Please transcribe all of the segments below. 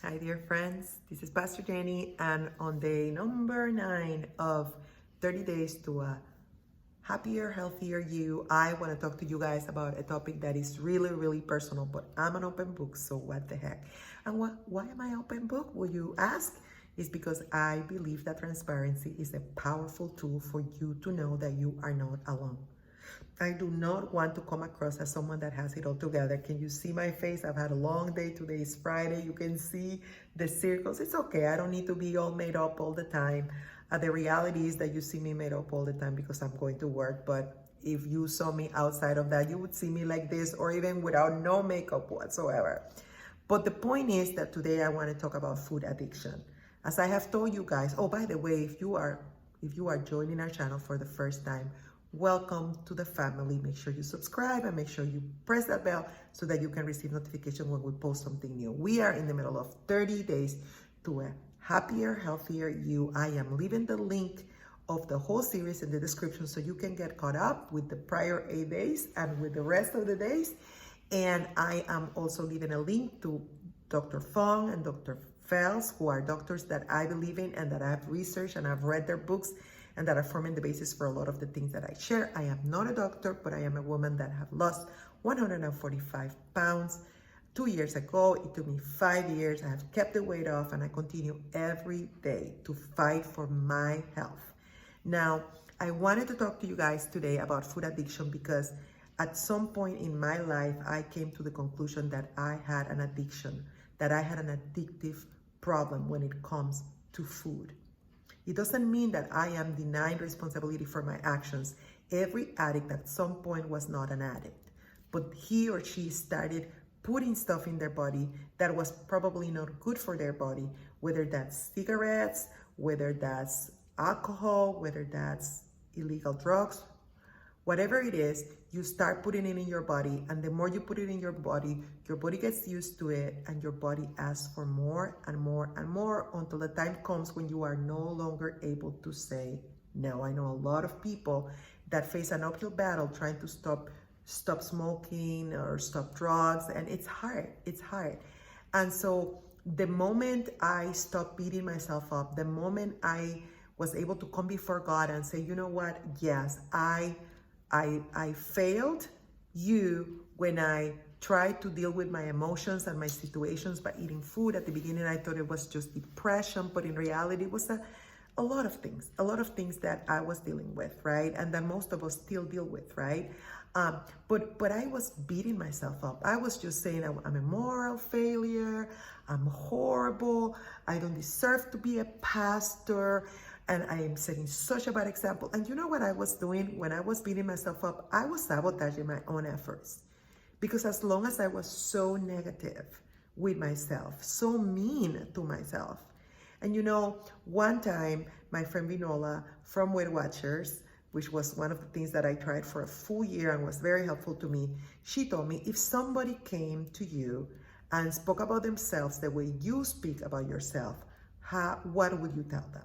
Hi, dear friends. This is Pastor Jenny, and on day number 9 of 30 Days to a Happier, Healthier You, I want to talk to you guys about a topic that is really, really personal, but I'm an open book, so what the heck? And why am I open book, will you ask? It's because I believe that transparency is a powerful tool for you to know that you are not alone. I do not want to come across as someone that has it all together. Can you see my face? I've had a long day. Today is Friday. You can see the circles. It's okay. I don't need to be all made up all the time. The reality is that you see me made up all the time because I'm going to work. But if you saw me outside of that, you would see me like this or even without no makeup whatsoever. But the point is that today I want to talk about food addiction. As I have told you guys, oh, by the way, if you are joining our channel for the first time, welcome to the family. Make sure you subscribe and make sure you press that bell so that you can receive notification when we post something new. We are in the middle of 30 days to a happier, healthier you. I am leaving the link of the whole series in the description so you can get caught up with the prior 8 days and with the rest of the days. And I am also leaving a link to Dr. Fong and Dr. Fels, who are doctors that I believe in and that I have researched and I've read their books and that are forming the basis for a lot of the things that I share. I am not a doctor, but I am a woman that have lost 145 pounds 2 years ago. It took me 5 years. I have kept the weight off and I continue every day to fight for my health. Now, I wanted to talk to you guys today about food addiction because at some point in my life, I came to the conclusion that I had an addiction, that I had an addictive problem when it comes to food. It doesn't mean that I am denying responsibility for my actions. Every addict at some point was not an addict, but he or she started putting stuff in their body that was probably not good for their body, whether that's cigarettes, whether that's alcohol, whether that's illegal drugs, whatever it is, you start putting it in your body, and the more you put it in your body gets used to it, and your body asks for more and more and more until the time comes when you are no longer able to say no. I know a lot of people that face an uphill battle trying to stop smoking or stop drugs, and it's hard. And so the moment I stopped beating myself up, the moment I was able to come before God and say, you know what, yes, I failed you when I tried to deal with my emotions and my situations by eating food. At the beginning, I thought it was just depression, but in reality, it was a lot of things that I was dealing with, right? And that most of us still deal with, right? But I was beating myself up. I was just saying I'm a moral failure. I'm horrible. I don't deserve to be a pastor. And I am setting such a bad example. And you know what I was doing when I was beating myself up? I was sabotaging my own efforts. Because as long as I was so negative with myself, so mean to myself. And you know, one time, my friend Vinola from Weight Watchers, which was one of the things that I tried for a full year and was very helpful to me, she told me, if somebody came to you and spoke about themselves the way you speak about yourself, what would you tell them?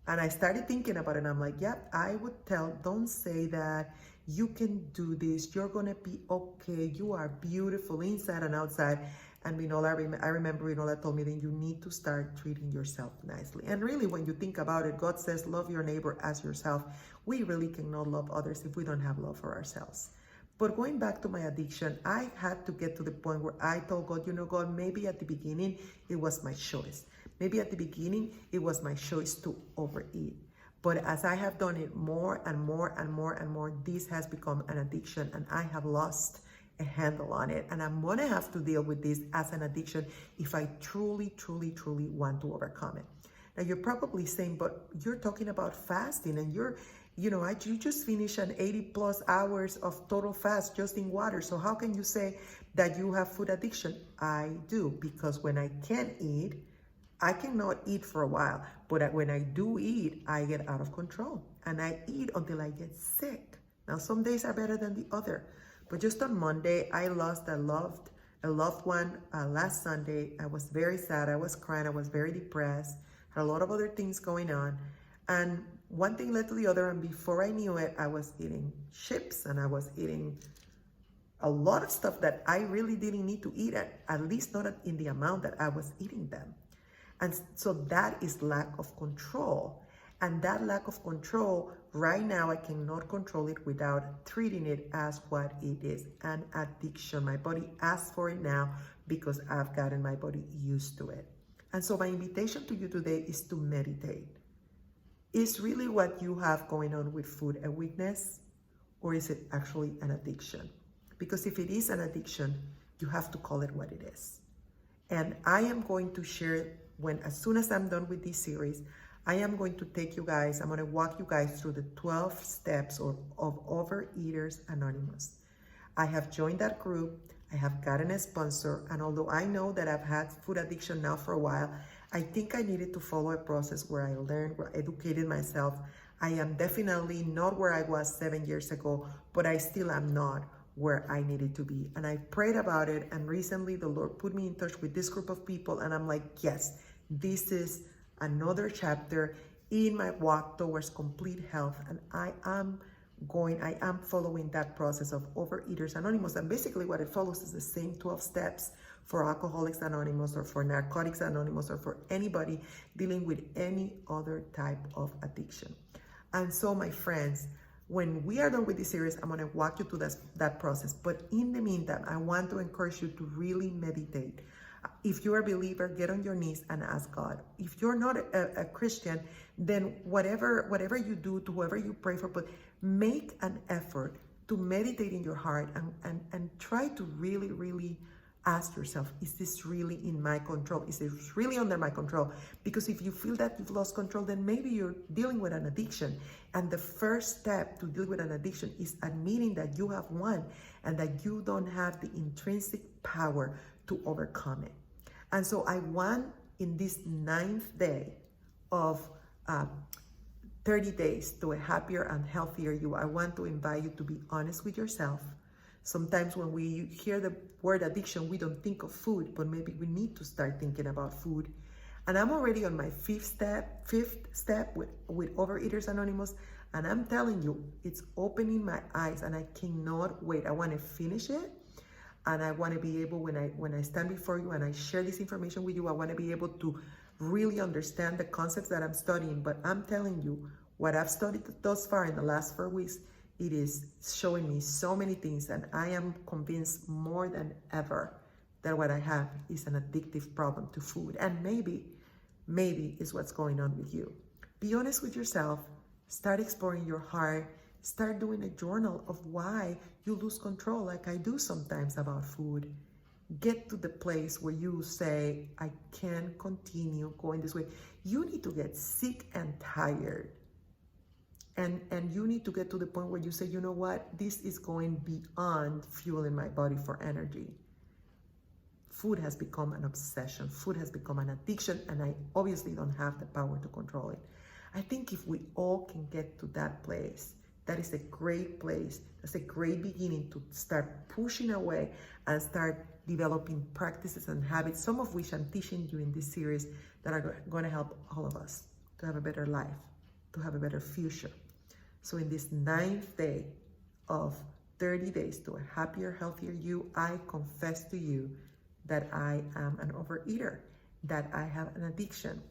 And I started thinking about it, and I'm like, yep, I would tell, don't say that. You can do this. You're going to be okay. You are beautiful inside and outside. And I remember Vinola told me that you need to start treating yourself nicely. And really, when you think about it, God says, love your neighbor as yourself. We really cannot love others if we don't have love for ourselves. But going back to my addiction, I had to get to the point where I told God, you know, God, maybe at the beginning, it was my choice. Maybe at the beginning, it was my choice to overeat. But as I have done it more and more and more and more, this has become an addiction, and I have lost a handle on it. And I'm going to have to deal with this as an addiction if I truly, truly, truly want to overcome it. Now, you're probably saying, but you're talking about fasting, and you just finished an 80+ hours of total fast just in water. So how can you say that you have food addiction? I do, because when I can't eat, I cannot eat for a while, but when I do eat, I get out of control, and I eat until I get sick. Now, some days are better than the other, but just on Monday, I lost a loved one last Sunday. I was very sad. I was crying. I was very depressed. Had a lot of other things going on, and one thing led to the other, and before I knew it, I was eating chips, and I was eating a lot of stuff that I really didn't need to eat, at least not in the amount that I was eating them. And so that is lack of control. And that lack of control, right now, I cannot control it without treating it as what it is, an addiction. My body asks for it now because I've gotten my body used to it. And so my invitation to you today is to meditate. Is really what you have going on with food a weakness, or is it actually an addiction? Because if it is an addiction, you have to call it what it is. And I am going to share, as soon as I'm done with this series, I am going to take you guys, I'm going to walk you guys through the 12 steps of Overeaters Anonymous. I have joined that group. I have gotten a sponsor. And although I know that I've had food addiction now for a while, I think I needed to follow a process where I learned, where I educated myself. I am definitely not where I was 7 years ago, but I still am not where I needed to be. And I prayed about it. And recently the Lord put me in touch with this group of people. And I'm like, yes, this is another chapter in my walk towards complete health. And I am following that process of Overeaters Anonymous. And basically what it follows is the same 12 steps for Alcoholics Anonymous or for Narcotics Anonymous or for anybody dealing with any other type of addiction. And so my friends, when we are done with this series, I'm going to walk you through that process. But in the meantime, I want to encourage you to really meditate. If you're a believer, get on your knees and ask God. If you're not a Christian, then whatever you do, to whoever you pray for, but make an effort to meditate in your heart and try to really, really ask yourself, is this really in my control? Is this really under my control? Because if you feel that you've lost control, then maybe you're dealing with an addiction. And the first step to deal with an addiction is admitting that you have one and that you don't have the intrinsic power to overcome it. And so I want, in this 9th day of 30 days to a happier and healthier you, I want to invite you to be honest with yourself. Sometimes when we hear the word addiction, we don't think of food, but maybe we need to start thinking about food. And I'm already on my fifth step with Overeaters Anonymous. And I'm telling you, it's opening my eyes and I cannot wait. I want to finish it. And I want to be able, when I stand before you and I share this information with you, I want to be able to really understand the concepts that I'm studying. But I'm telling you, what I've studied thus far in the last 4 weeks, it is showing me so many things. And I am convinced more than ever that what I have is an addictive problem to food. And maybe is what's going on with you. Be honest with yourself. Start exploring your heart. Start doing a journal of why you lose control, like I do sometimes about food. Get to the place where you say, I can't continue going this way. You need to get sick and tired. And you need to get to the point where you say, you know what? This is going beyond fueling my body for energy. Food has become an obsession. Food has become an addiction, and I obviously don't have the power to control it. I think if we all can get to that place, that is a great place. That's a great beginning to start pushing away and start developing practices and habits, some of which I'm teaching you in this series that are going to help all of us to have a better life, to have a better future. So in this 9th day of 30 days to a happier, healthier you, I confess to you that I am an overeater, that I have an addiction,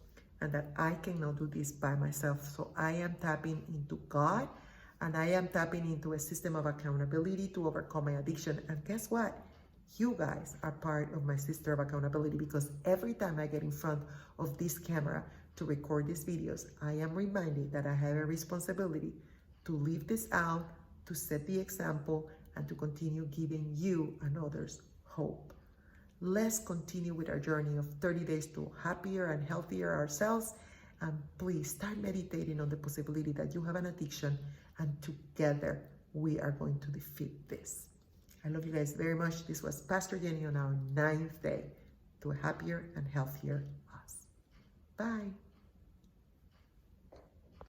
and that I cannot do this by myself. So I am tapping into God, and I am tapping into a system of accountability to overcome my addiction. And guess what? You guys are part of my system of accountability, because every time I get in front of this camera to record these videos, I am reminded that I have a responsibility to live this out, to set the example, and to continue giving you and others hope. Let's continue with our journey of 30 days to happier and healthier ourselves. And please start meditating on the possibility that you have an addiction, and together we are going to defeat this. I love you guys very much. This was Pastor Jenny on our 9th day to a happier and healthier us. Bye.